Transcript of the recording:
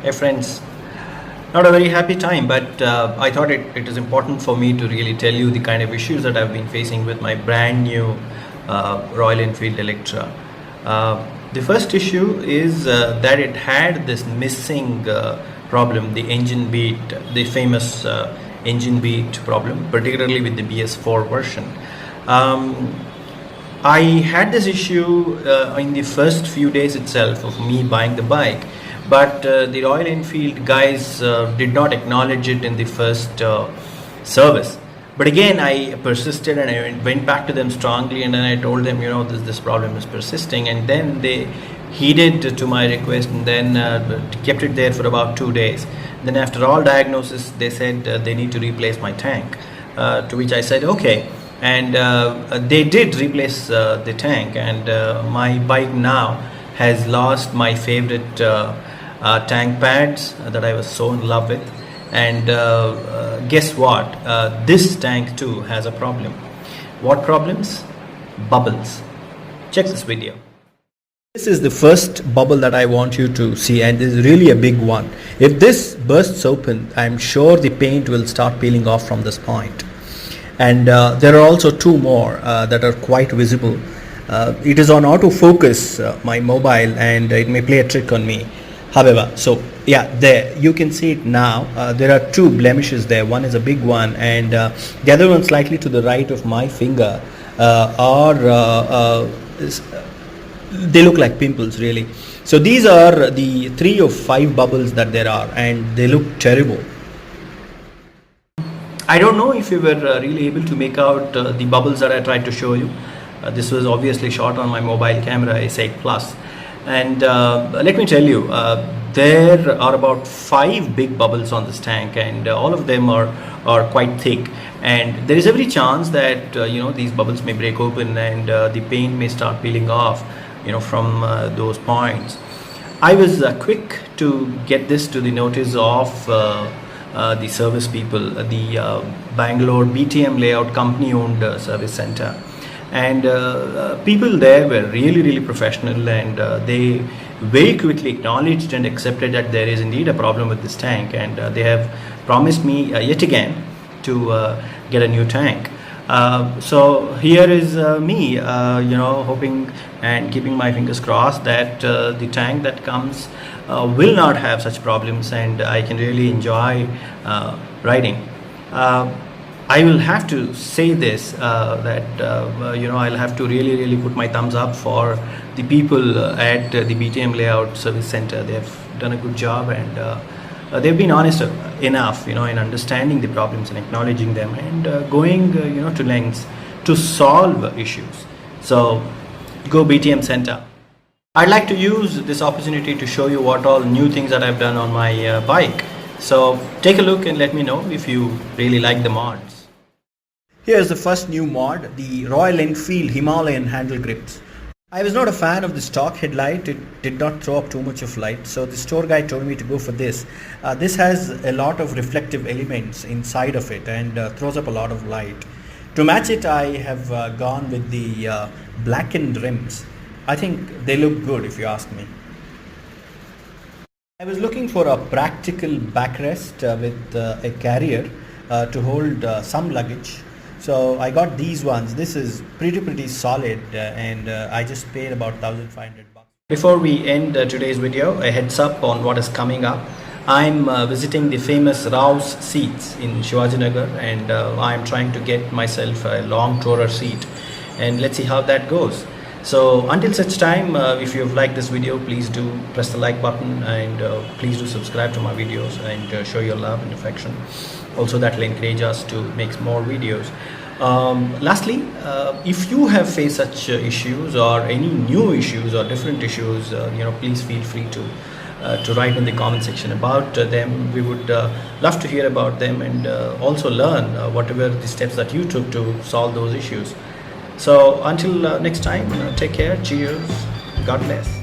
Hey friends, not a very happy time, but I thought it is important for me to really tell you the kind of issues that I've been facing with my brand new Royal Enfield Electra. The first issue is that it had this missing problem, the engine beat, the famous engine beat problem, particularly with the BS4 version. I had this issue in the first few days itself of me buying the bike, but the Royal Enfield guys did not acknowledge it in the first service. But again, I persisted and I went back to them strongly, and then I told them, this problem is persisting, and then they heeded to my request and then kept it there for about 2 days. Then after all diagnosis, they said they need to replace my tank, to which I said okay. And they did replace the tank, and my bike now has lost my favorite tank pads that I was so in love with. And guess what? This tank too has a problem. What problems? Bubbles. Check this video. This is the first bubble that I want you to see, and this is really a big one. If this bursts open, I'm sure the paint will start peeling off from this point. And there are also two more that are quite visible. It is on autofocus, my mobile, and it may play a trick on me. However, so yeah, there you can see it now. There are two blemishes there. One is a big one, and the other one slightly to the right of my finger they look like pimples really. So these are the 3 or 5 bubbles that there are, and they look terrible. I don't know if you were really able to make out the bubbles that I tried to show you. This was obviously shot on my mobile camera S8 Plus, and let me tell you, there are about 5 big bubbles on this tank, and all of them are quite thick, and there is every chance that these bubbles may break open and the paint may start peeling off from those points. I was quick to get this to the notice of the service people, the Bangalore BTM Layout Company owned service center, and people there were really professional, and they very quickly acknowledged and accepted that there is indeed a problem with this tank, and they have promised me yet again to get a new tank. So here is me hoping and keeping my fingers crossed that the tank that comes will not have such problems, and I can really enjoy riding. I will have to say this, that I'll have to really put my thumbs up for the people at the BTM Layout Service Center. They have done a good job, and they've been honest enough in understanding the problems and acknowledging them, and going to lengths to solve issues. So go BTM Center. I'd like to use this opportunity to show you what all new things that I've done on my bike. So take a look and let me know if you really like the mods. Here's the first new mod, the Royal Enfield Himalayan handle grips. I was not a fan of the stock headlight. It did not throw up too much of light, so the store guy told me to go for this. This has a lot of reflective elements inside of it and throws up a lot of light. To match it, I have gone with the blackened rims. I think they look good if you ask me. I was looking for a practical backrest with a carrier to hold some luggage. So I got these ones. This is pretty solid, and I just paid about 1,500 bucks. Before we end today's video, a heads up on what is coming up. I'm visiting the famous Rouse seats in Shivajinagar, and I'm trying to get myself a long tourer seat, and let's see how that goes. So until such time, if you've liked this video, please do press the like button, and please do subscribe to my videos and show your love and affection. Also, that will encourage us to make more videos. Lastly, if you have faced such issues or any new issues or different issues, please feel free to write in the comment section about them. We would love to hear about them, and also learn whatever the steps that you took to solve those issues. So until next time, take care, cheers, God bless.